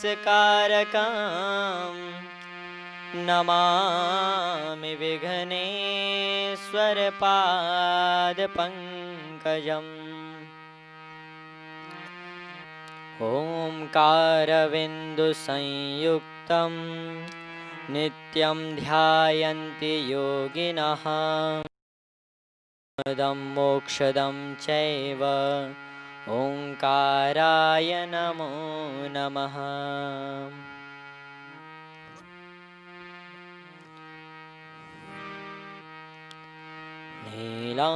विघ्नविनाशकारकं नमामि विघ्नेश्वरपादपङ्कजम् ओंकारबिन्दुसंयुक्तं नित्यं ध्यायन्ति योगिनः दं मोक्षदं चैव ओंकाराय नमो नमः। नीलाम्बुजश्याम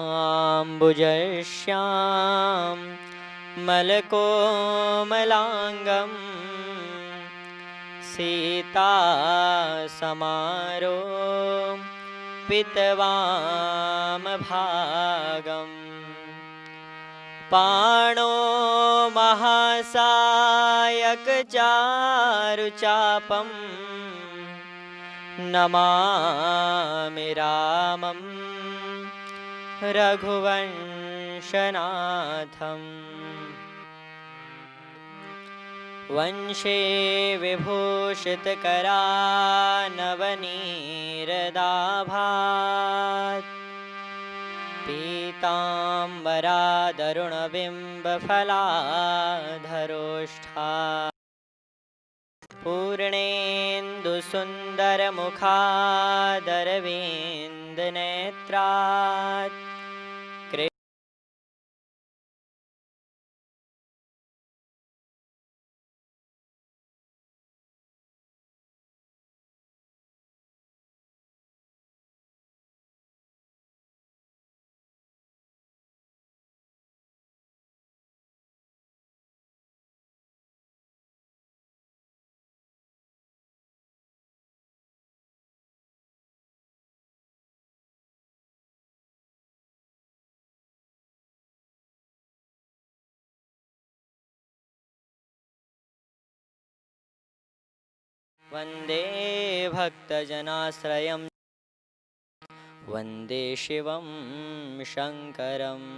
मलकोमलाङ्गं सीतासमारोपितवामभागम् पाणो महासायकचारुचापं नमामि रामं रघुवंशनाथम् वंशे विभूषितकरानवनीरदाभात् पीताम्बरादरुणबिम्बफलाधरोष्ठा पूर्णेन्दुसुन्दरमुखादरविन्दनेत्रात् वन्दे भक्तजनाश्रयं वन्दे शिवं शङ्करम्।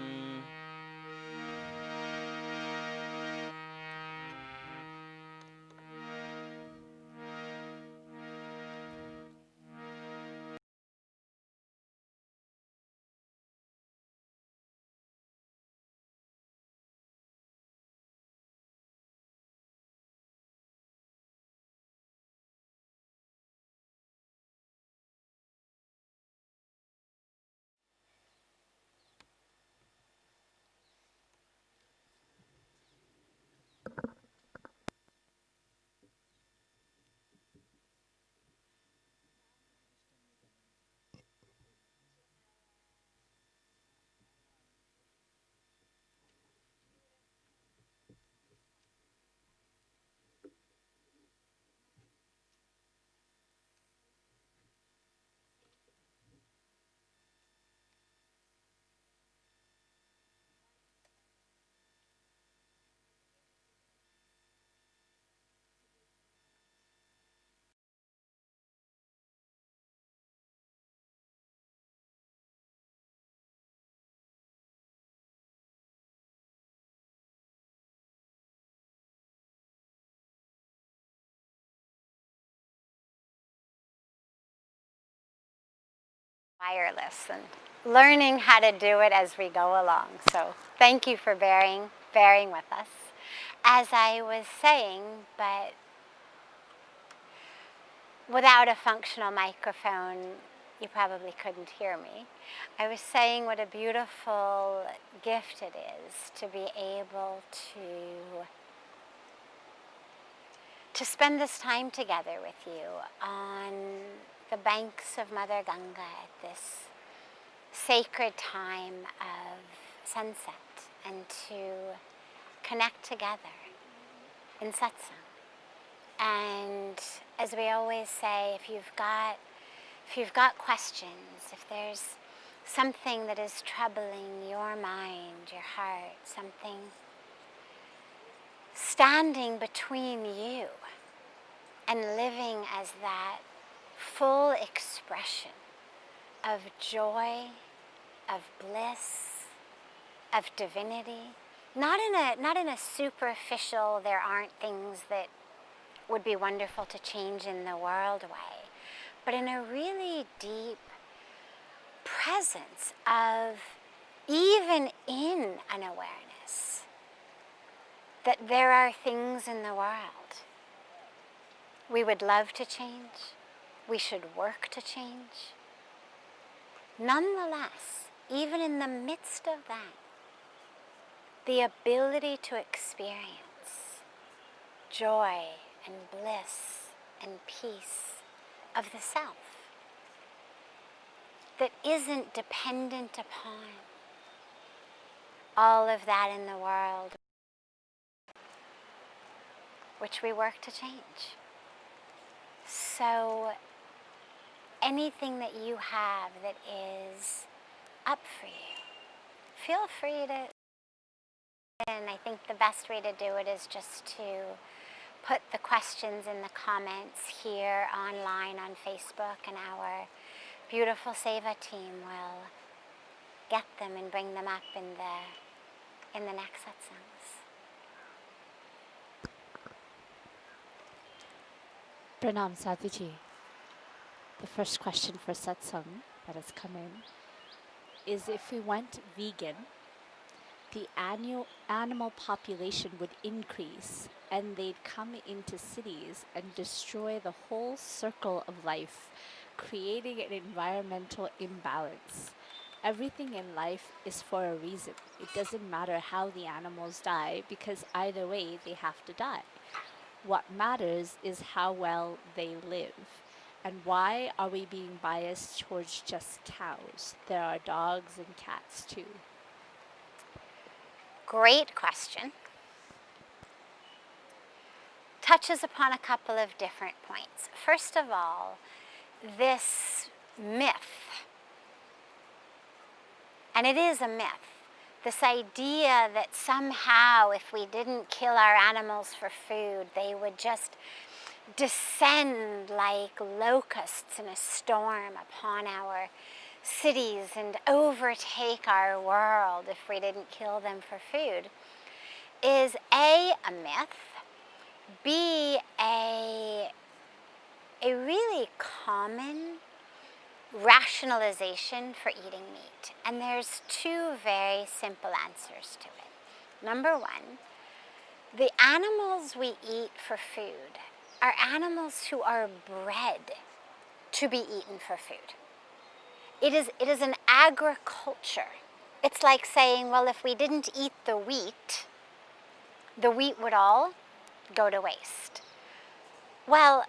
Wireless and learning how to do it as we go along. So thank you for bearing with us. As I was saying, but without a functional microphone, you probably couldn't hear me. I was saying what a beautiful gift it is to be able to spend this time together with you on the banks of Mother Ganga at this sacred time of sunset, and to connect together in satsang. And as we always say, if you've got questions, if there's something that is troubling your mind, your heart, something standing between you and living as that full expression of joy, of bliss, of divinity, not in a superficial, there aren't things that would be wonderful to change in the world way, but in a really deep presence of, even in an awareness, that there are things in the world we would love to change, we should work to change. Nonetheless, even in the midst of that, the ability to experience joy and bliss and peace of the self that isn't dependent upon all of that in the world which we work to change. So anything that you have that is up for you, feel free to, and I think the best way to do it is just to put the questions in the comments here online on Facebook, and our beautiful Seva team will get them and bring them up in the next satsangs. Pranam Sadhviji. The first question for satsang that has come in is, if we went vegan, the animal population would increase and they'd come into cities and destroy the whole circle of life, creating an environmental imbalance. Everything in life is for a reason. It doesn't matter how the animals die, because either way they have to die. What matters is how well they live. And why are we being biased towards just cows? There are dogs and cats too. Great question. Touches upon a couple of different points. First of all, this myth, and it is a myth, this idea that somehow if we didn't kill our animals for food, they would just descend like locusts in a storm upon our cities and overtake our world if we didn't kill them for food, is A, a myth, B, a really common rationalization for eating meat. And there's two very simple answers to it. Number one, the animals we eat for food are animals who are bred to be eaten for food. It is an agriculture. It's like saying, well, if we didn't eat the wheat would all go to waste. Well,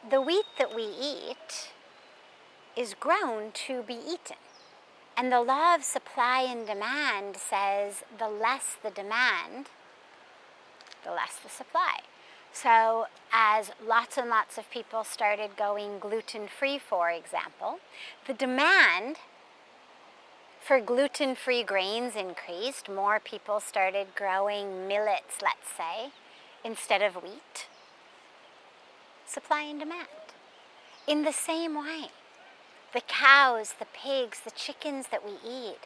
the wheat that we eat is grown to be eaten. And the law of supply and demand says the less the demand, the less the supply. So as lots and lots of people started going gluten-free, for example, the demand for gluten-free grains increased. More people started growing millets, let's say, instead of wheat. Supply and demand. In the same way, the cows, the pigs, the chickens that we eat,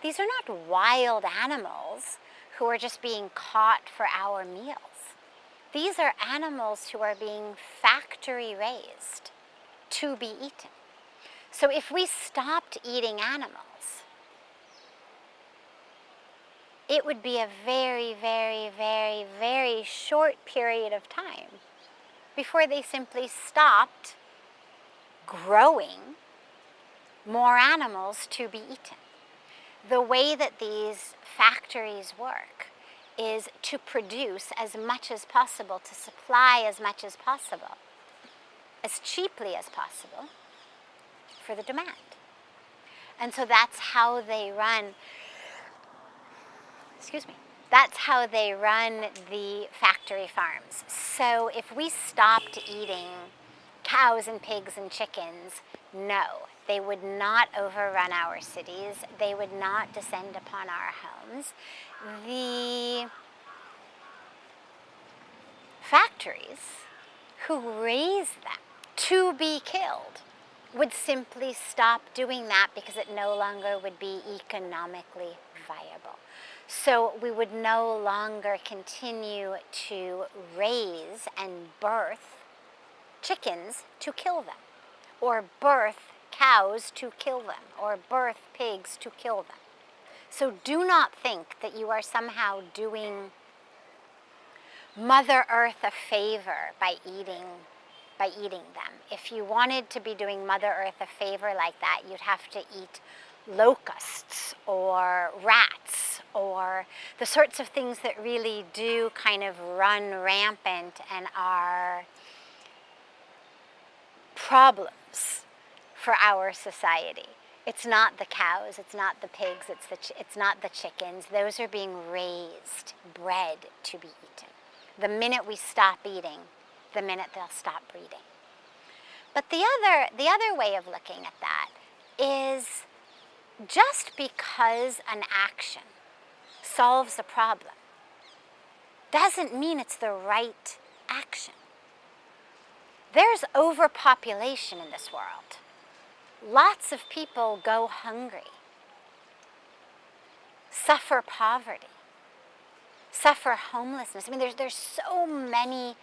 these are not wild animals who are just being caught for our meals. These are animals who are being factory raised to be eaten. So if we stopped eating animals, it would be a very, very, very, very short period of time before they simply stopped growing more animals to be eaten. The way that these factories work is to produce as much as possible, to supply as much as possible, as cheaply as possible, for the demand. And so that's how they run, that's how they run the factory farms. So if we stopped eating cows and pigs and chickens, no, they would not overrun our cities. They would not descend upon our homes. The factories who raise them to be killed would simply stop doing that because it no longer would be economically viable. So we would no longer continue to raise and birth chickens to kill them, or birth cows to kill them, or birth pigs to kill them. So do not think that you are somehow doing Mother Earth a favor by eating them. If you wanted to be doing Mother Earth a favor like that, you'd have to eat locusts or rats or the sorts of things that really do kind of run rampant and are problems for our society. It's not the cows, it's not the pigs, it's not the chickens. Those are being raised, bred to be eaten. The minute we stop eating, the minute they'll stop breeding. But the other way of looking at that is just because an action solves a problem doesn't mean it's the right action. There's overpopulation in this world. Lots of people go hungry, suffer poverty, suffer homelessness. I mean, there's so many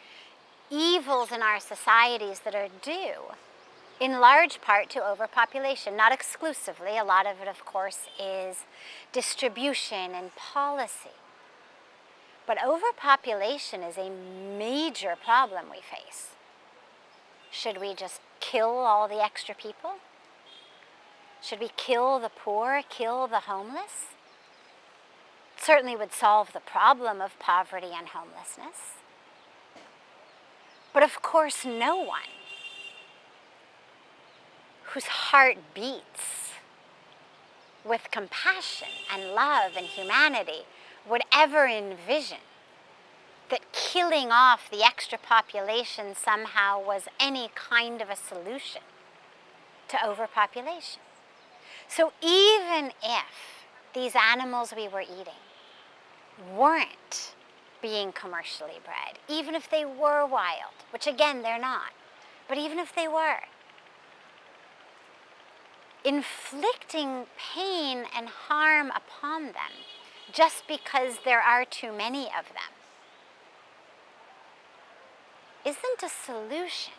evils in our societies that are due in large part to overpopulation, not exclusively. A lot of it, of course, is distribution and policy. But overpopulation is a major problem we face. Should we just kill all the extra people? Should we kill the poor, kill the homeless? It certainly would solve the problem of poverty and homelessness. But of course, no one whose heart beats with compassion and love and humanity would ever envision that killing off the extra population somehow was any kind of a solution to overpopulation. So even if these animals we were eating weren't being commercially bred, even if they were wild, which again they're not, but even if they were, inflicting pain and harm upon them just because there are too many of them isn't a solution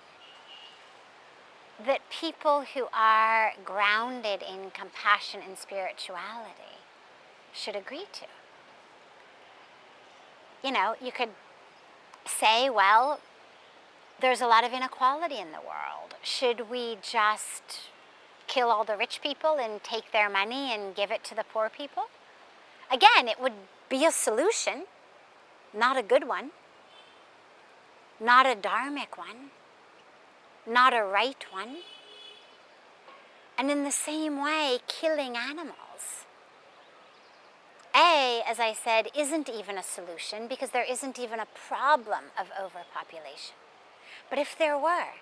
that people who are grounded in compassion and spirituality should agree to. You know, you could say, well, there's a lot of inequality in the world. Should we just kill all the rich people and take their money and give it to the poor people? Again, it would be a solution, not a good one, not a dharmic one, not a right one. And in the same way, killing animals, as I said, isn't even a solution because there isn't even a problem of overpopulation. But if there were,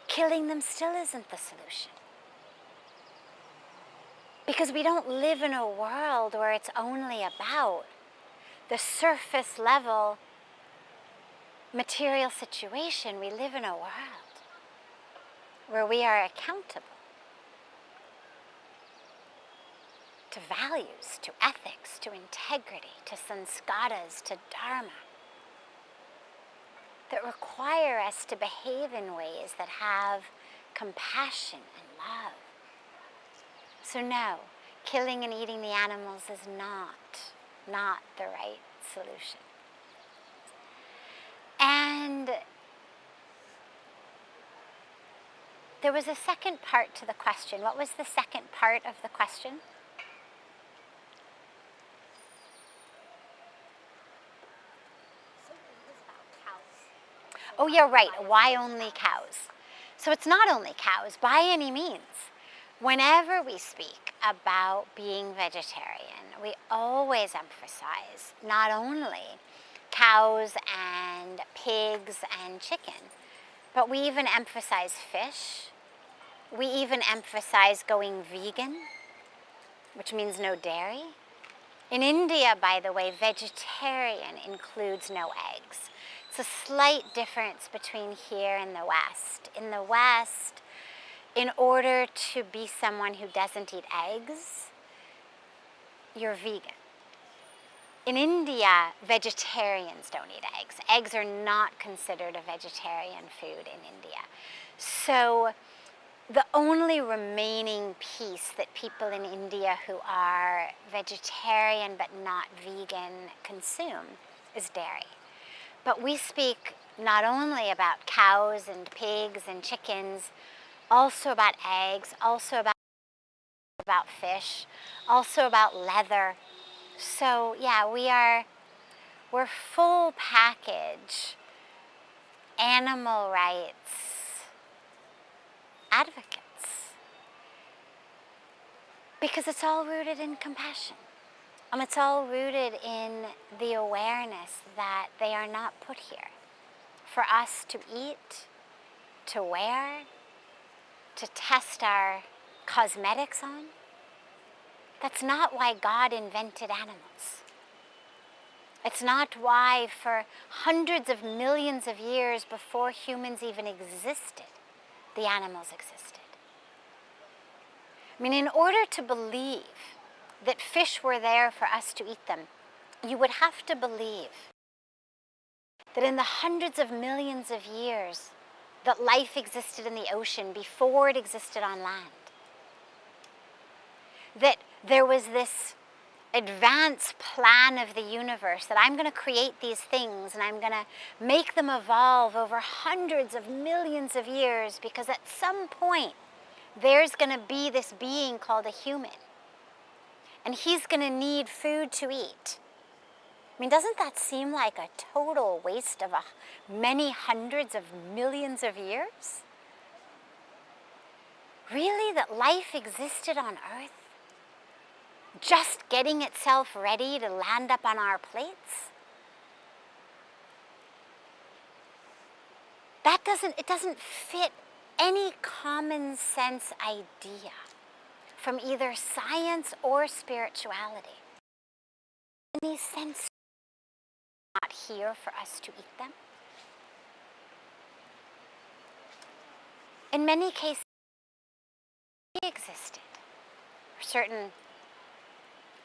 killing them still isn't the solution. Because we don't live in a world where it's only about the surface level material situation. We live in a world where we are accountable to values, to ethics, to integrity, to sanskaras, to dharma, that require us to behave in ways that have compassion and love. So no, killing and eating the animals is not the right solution. And there was a second part to the question. What was the second part of the question? Oh yeah, right. Why only cows? So it's not only cows, by any means. Whenever we speak about being vegetarian, we always emphasize not only cows and pigs and chicken, but we even emphasize fish. We even emphasize going vegan, which means no dairy. In India, by the way, vegetarian includes no eggs. It's a slight difference between here and the West. In the West, in order to be someone who doesn't eat eggs, you're vegan. In India, vegetarians don't eat eggs. Eggs are not considered a vegetarian food in India. So the only remaining piece that people in India who are vegetarian but not vegan consume is dairy. But we speak not only about cows and pigs and chickens, also about eggs, also about fish, also about leather. So yeah, we're full package animal rights advocates, because it's all rooted in compassion. It's all rooted in the awareness that they are not put here for us to eat, to wear, to test our cosmetics on. That's not why God invented animals. It's not why for hundreds of millions of years before humans even existed, the animals existed. In order to believe that fish were there for us to eat them, you would have to believe that in the hundreds of millions of years that life existed in the ocean before it existed on land, that there was this advanced plan of the universe, that I'm going to create these things and I'm going to make them evolve over hundreds of millions of years, because at some point there's going to be this being called a human, and he's going to need food to eat. Doesn't that seem like a total waste of many hundreds of millions of years? Really, that life existed on Earth, just getting itself ready to land up on our plates? It doesn't fit any common sense idea from either science or spirituality. Any sense not here for us to eat them? In many cases, they existed. Certain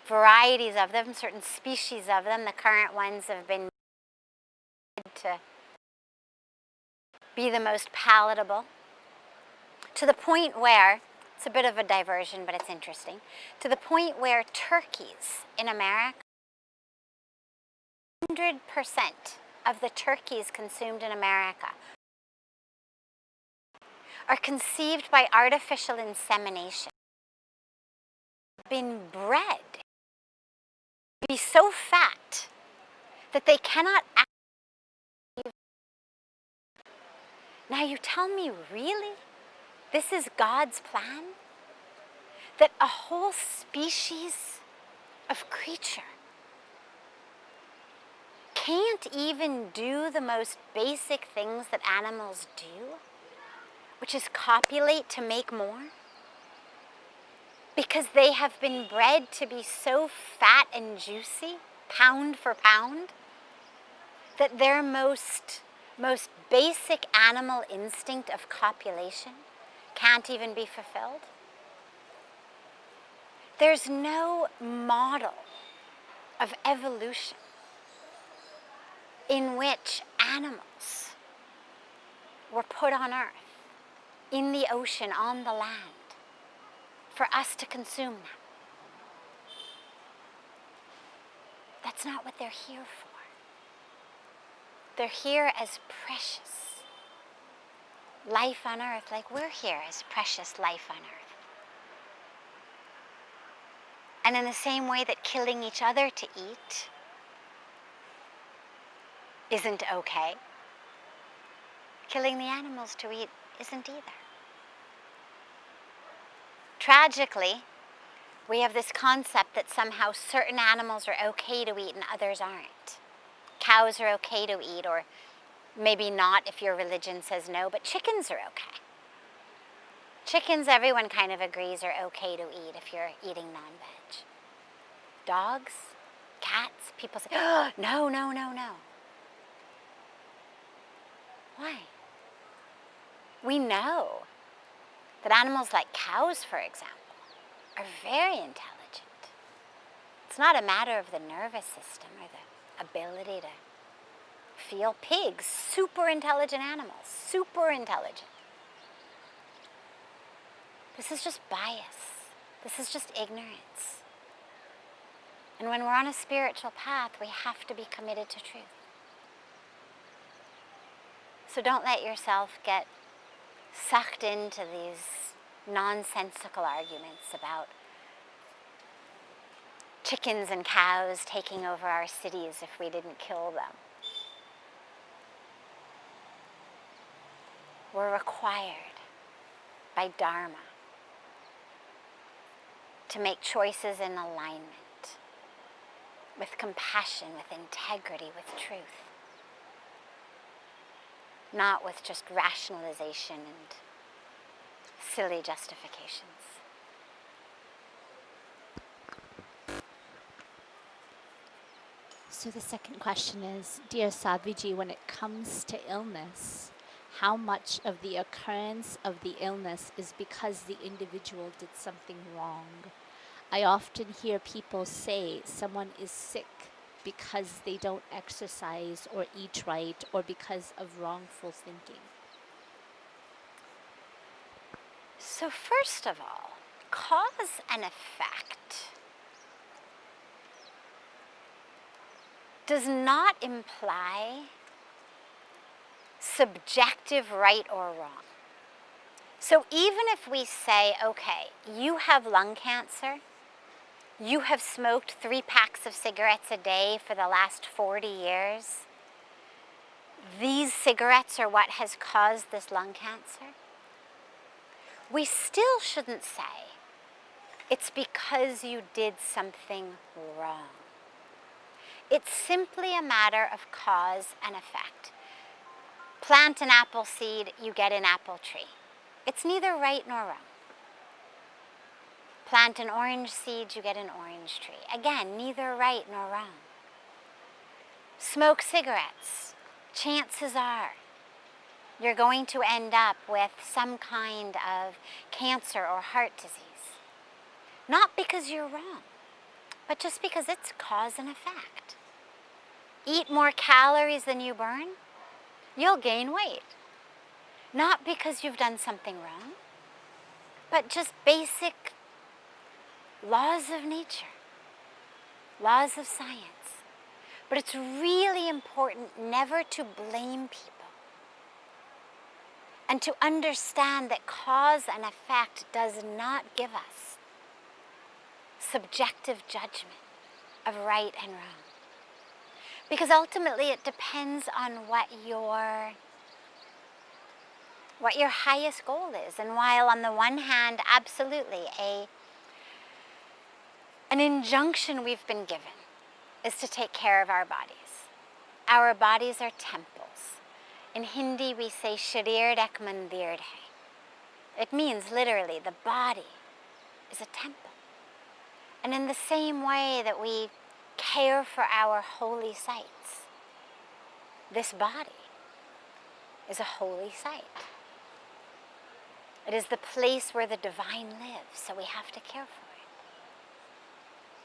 varieties of them, certain species of them, the current ones have been made to be the most palatable, to the point where, it's a bit of a diversion, but it's interesting, to the point where turkeys in America, 100% of the turkeys consumed in America are conceived by artificial insemination, been bred to be so fat that they cannot actually. Now you tell me, really? This is God's plan? That a whole species of creature can't even do the most basic things that animals do, which is copulate to make more? Because they have been bred to be so fat and juicy, pound for pound, that their most basic animal instinct of copulation can't even be fulfilled? There's no model of evolution in which animals were put on Earth, in the ocean, on the land, for us to consume them. That's not what they're here for. They're here as precious life on Earth, like we're here as precious life on Earth. And in the same way that killing each other to eat isn't okay, killing the animals to eat isn't either. Tragically, we have this concept that somehow certain animals are okay to eat and others aren't. Cows are okay to eat, or maybe not if your religion says no, but chickens are okay. Chickens, everyone kind of agrees, are okay to eat if you're eating non-veg. Dogs, cats, people say, oh, no, no, no, no. Why? We know that animals like cows, for example, are very intelligent. It's not a matter of the nervous system or the ability to feel. Pigs, super intelligent animals, super intelligent. This is just bias. This is just ignorance. And when we're on a spiritual path, we have to be committed to truth. So don't let yourself get sucked into these nonsensical arguments about chickens and cows taking over our cities if we didn't kill them. We're required by Dharma to make choices in alignment with compassion, with integrity, with truth. Not with just rationalization and silly justifications. So the second question is, dear Sadhviji, when it comes to illness, how much of the occurrence of the illness is because the individual did something wrong? I often hear people say someone is sick because they don't exercise or eat right or because of wrongful thinking. So first of all, cause and effect does not imply subjective right or wrong. So even if we say, okay, you have lung cancer, you have smoked 3 packs of cigarettes a day for the last 40 years, these cigarettes are what has caused this lung cancer, we still shouldn't say it's because you did something wrong. It's simply a matter of cause and effect. Plant an apple seed, you get an apple tree. It's neither right nor wrong. Plant an orange seed, you get an orange tree. Again, neither right nor wrong. Smoke cigarettes. Chances are you're going to end up with some kind of cancer or heart disease. Not because you're wrong, but just because it's cause and effect. Eat more calories than you burn, you'll gain weight. Not because you've done something wrong, but just basic laws of nature, laws of science. But it's really important never to blame people and to understand that cause and effect does not give us subjective judgment of right and wrong. Because ultimately it depends on what your highest goal is. And while on the one hand, absolutely, an injunction we've been given is to take care of our bodies. Our bodies are temples. In Hindi we say sharir ek mandir hai. It means literally the body is a temple. And in the same way that we care for our holy sites, this body is a holy site. It is the place where the divine lives, so we have to care for it.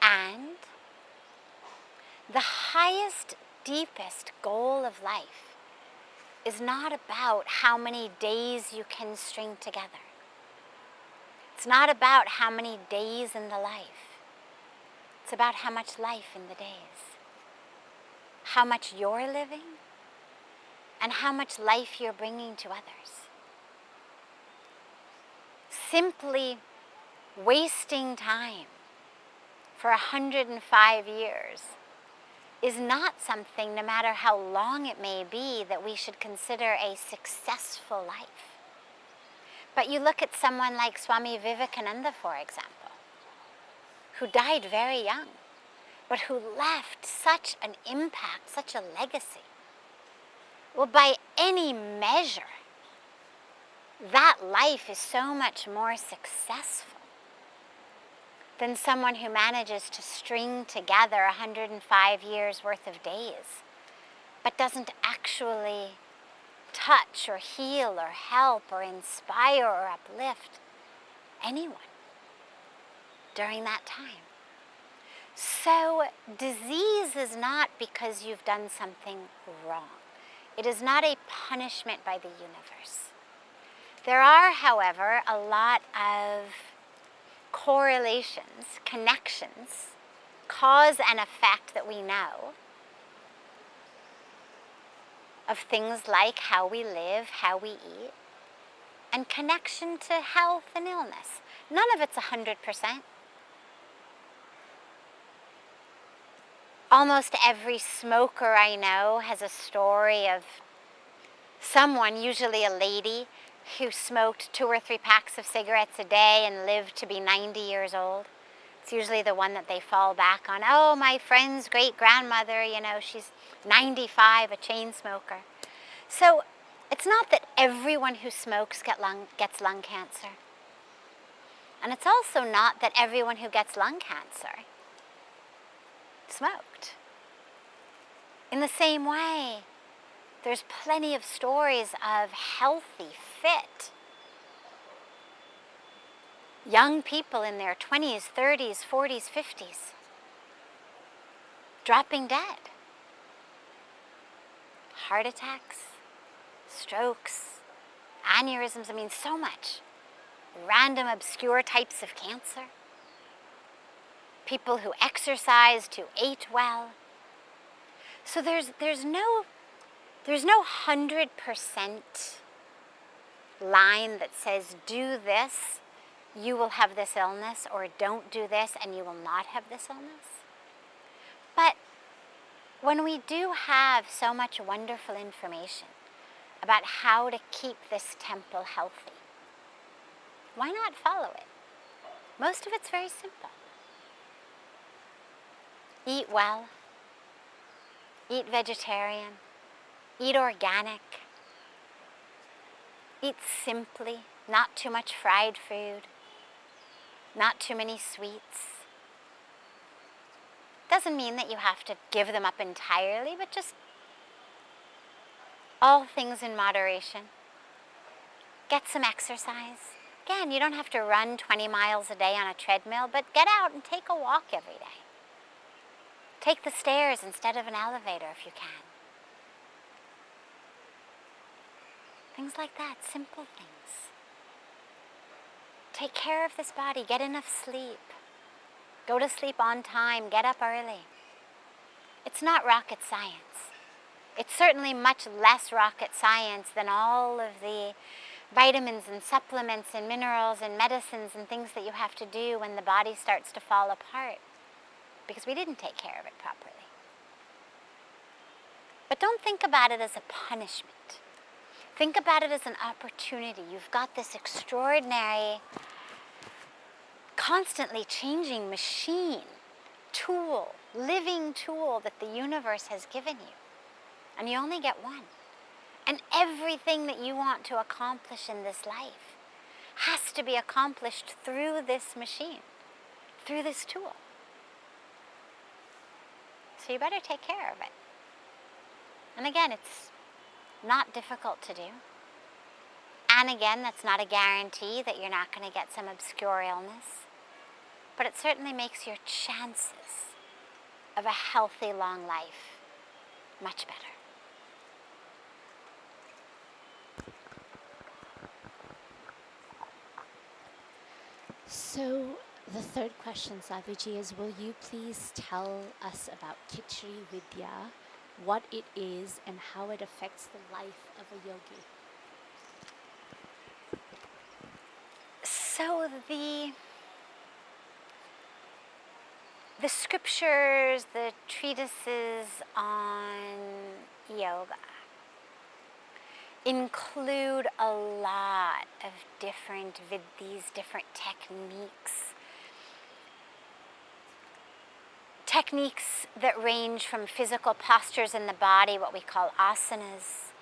And the highest, deepest goal of life is not about how many days you can string together. It's not about how many days in the life. It's about how much life in the days. How much you're living and how much life you're bringing to others. Simply wasting time for 105 years is not something, no matter how long it may be, that we should consider a successful life. But you look at someone like Swami Vivekananda, for example, who died very young, but who left such an impact, such a legacy. Well, by any measure, that life is so much more successful than someone who manages to string together 105 years worth of days, but doesn't actually touch or heal or help or inspire or uplift anyone during that time. So disease is not because you've done something wrong. It is not a punishment by the universe. There are, however, a lot of correlations, connections, cause and effect that we know of things like how we live, how we eat, and connection to health and illness. None of it's 100%. Almost every smoker I know has a story of someone, usually a lady, who smoked 2 or 3 packs of cigarettes a day and lived to be 90 years old. It's usually the one that they fall back on. Oh, my friend's great-grandmother, she's 95, a chain smoker. So it's not that everyone who smokes gets lung cancer. And it's also not that everyone who gets lung cancer smoked. In the same way, there's plenty of stories of healthy, fit, young people in their 20s, 30s, 40s, 50s, dropping dead. Heart attacks, strokes, aneurysms, so much. Random, obscure types of cancer. People who exercised, who ate well. So there's no 100% line that says, do this, you will have this illness, or don't do this and you will not have this illness. But when we do have so much wonderful information about how to keep this temple healthy, why not follow it? Most of it's very simple. Eat well, eat vegetarian, eat organic, eat simply, not too much fried food, not too many sweets. Doesn't mean that you have to give them up entirely, but just all things in moderation. Get some exercise. Again, you don't have to run 20 miles a day on a treadmill, but get out and take a walk every day. Take the stairs instead of an elevator if you can. Things like that, simple things. Take care of this body, get enough sleep. Go to sleep on time, get up early. It's not rocket science. It's certainly much less rocket science than all of the vitamins and supplements and minerals and medicines and things that you have to do when the body starts to fall apart, because we didn't take care of it properly. But don't think about it as a punishment. Think about it as an opportunity. You've got this extraordinary, constantly changing machine, tool, living tool that the universe has given you. And you only get one. And everything that you want to accomplish in this life has to be accomplished through this machine, through this tool. So you better take care of it. And again, it's not difficult to do. And again, that's not a guarantee that you're not going to get some obscure illness. But it certainly makes your chances of a healthy, long life much better. So the third question, Sadhviji, is will you please tell us about Khichri Vidhya, what it is and how it affects the life of a yogi? So the scriptures, the treatises on yoga include a lot of different vidhis, different techniques. Techniques that range from physical postures in the body, what we call asanas,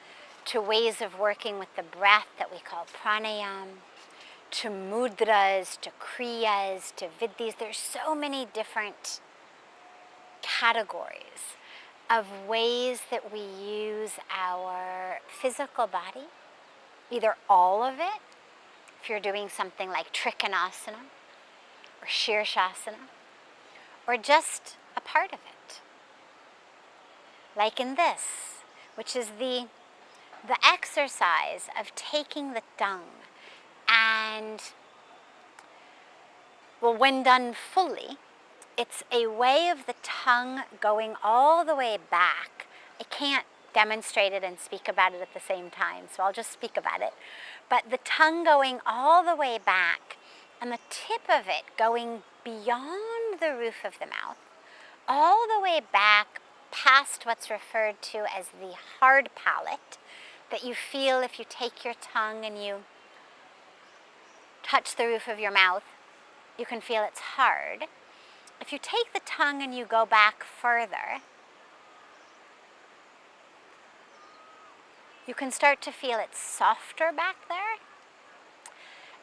to ways of working with the breath that we call pranayam, to mudras, to kriyas, to vidhis. There's so many different categories of ways that we use our physical body, either all of it, if you're doing something like trikonasana or shirshasana, or just a part of it. Like in this, which is the exercise of taking the tongue and, well, when done fully, it's a way of the tongue going all the way back. I can't demonstrate it and speak about it at the same time, so I'll just speak about it. But the tongue going all the way back and the tip of it going beyond the roof of the mouth, all the way back past what's referred to as the hard palate that you feel if you take your tongue and you touch the roof of your mouth, you can feel it's hard. If you take the tongue and you go back further, you can start to feel it's softer back there.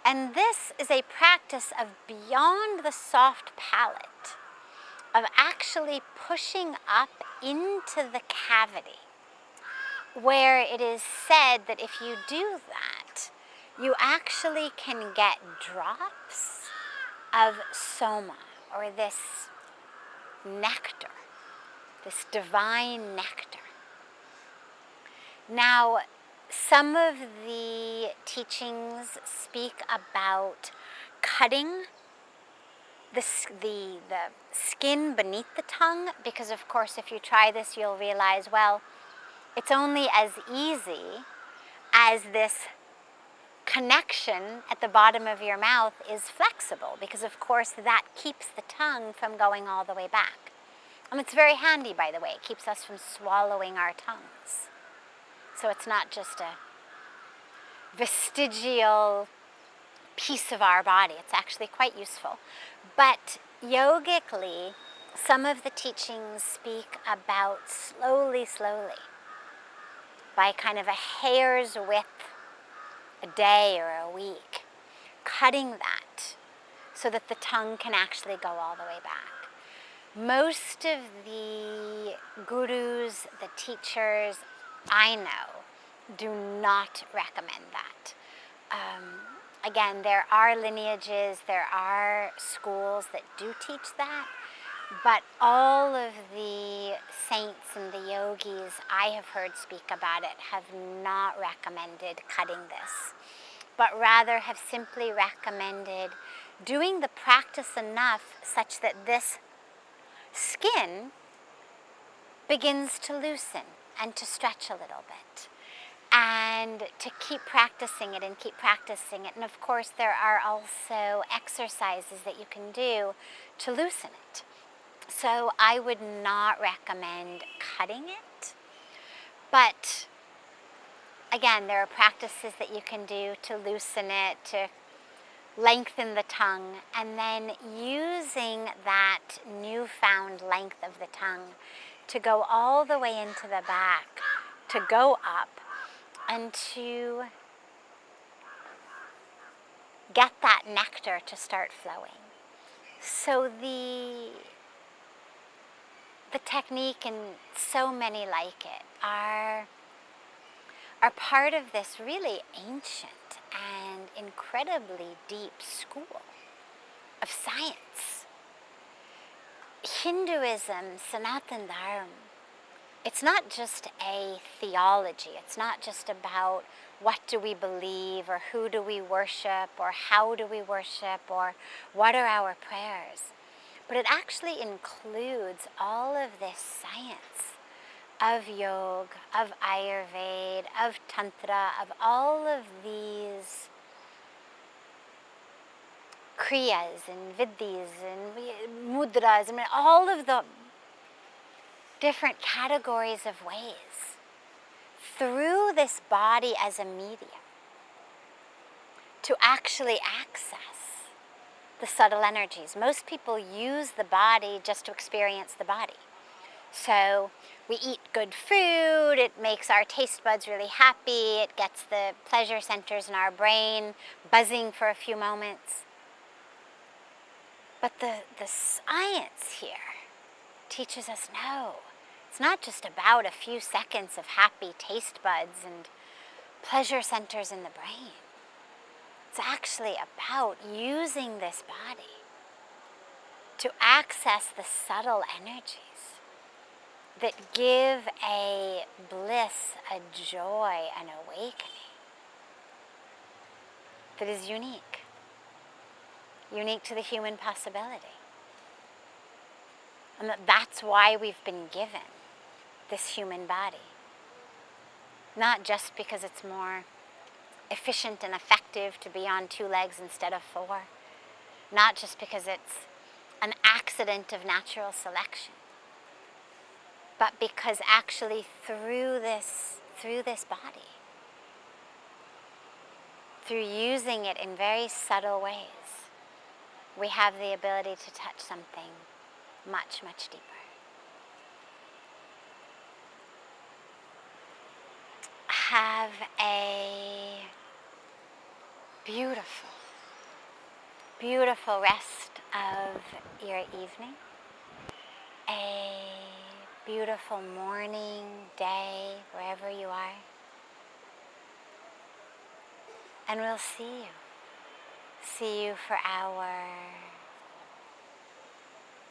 And this is a practice of beyond the soft palate, of actually pushing up into the cavity, where it is said that if you do that, you actually can get drops of soma, or this nectar, this divine nectar. Now, some of the teachings speak about cutting the skin beneath the tongue, because of course if you try this you'll realize, well, it's only as easy as this connection at the bottom of your mouth is flexible, because of course that keeps the tongue from going all the way back. And it's very handy, by the way. It keeps us from swallowing our tongues. So it's not just a vestigial piece of our body. It's actually quite useful. But yogically, some of the teachings speak about slowly, by kind of a hair's width, a day or a week, cutting that so that the tongue can actually go all the way back. Most of the gurus, the teachers I know, do not recommend that. Again, there are lineages, there are schools that do teach that, but all of the saints and the yogis I have heard speak about it have not recommended cutting this, but rather have simply recommended doing the practice enough such that this skin begins to loosen and to stretch a little bit, and to keep practicing it and keep practicing it. And of course there are also exercises that you can do to loosen it. So I would not recommend cutting it, but again, there are practices that you can do to loosen it, to lengthen the tongue, and then using that newfound length of the tongue to go all the way into the back, to go up, and to get that nectar to start flowing. So the technique, and so many like it, are part of this really ancient and incredibly deep school of science. Hinduism, Sanatana Dharma, it's not just a theology. It's not just about what do we believe, or who do we worship, or how do we worship, or what are our prayers. But it actually includes all of this science of yoga, of Ayurveda, of Tantra, of all of these kriyas and vidhis and mudras, I mean, all of the different categories of ways through this body as a medium to actually access the subtle energies. Most people use the body just to experience the body. So we eat good food, it makes our taste buds really happy, it gets the pleasure centers in our brain buzzing for a few moments. But the science here teaches us, no, it's not just about a few seconds of happy taste buds and pleasure centers in the brain. It's actually about using this body to access the subtle energies that give a bliss, a joy, an awakening that is unique to the human possibility. And that's why we've been given this human body. Not just because it's more efficient and effective to be on 2 legs instead of 4. Not just because it's an accident of natural selection. But because actually through this body, through using it in very subtle ways, we have the ability to touch something much, much deeper. Have a beautiful, beautiful rest of your evening. A beautiful morning, day, wherever you are. And we'll see you for our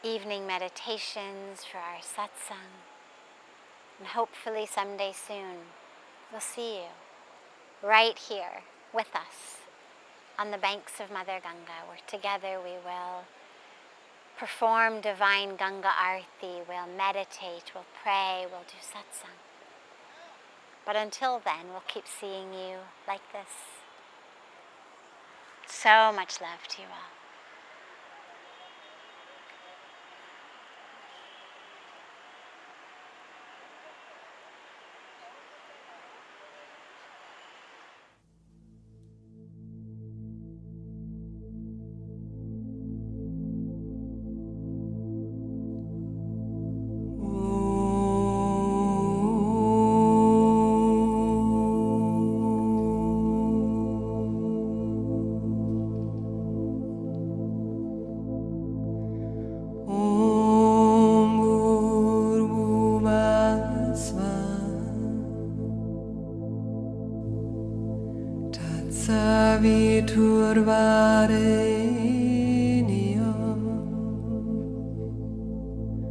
evening meditations, for our satsang. And hopefully someday soon, we'll see you right here with us on the banks of Mother Ganga, where together we will perform divine Ganga Arti, we'll meditate, we'll pray, we'll do satsang. But until then, we'll keep seeing you like this. So much love to you all. Saviturvare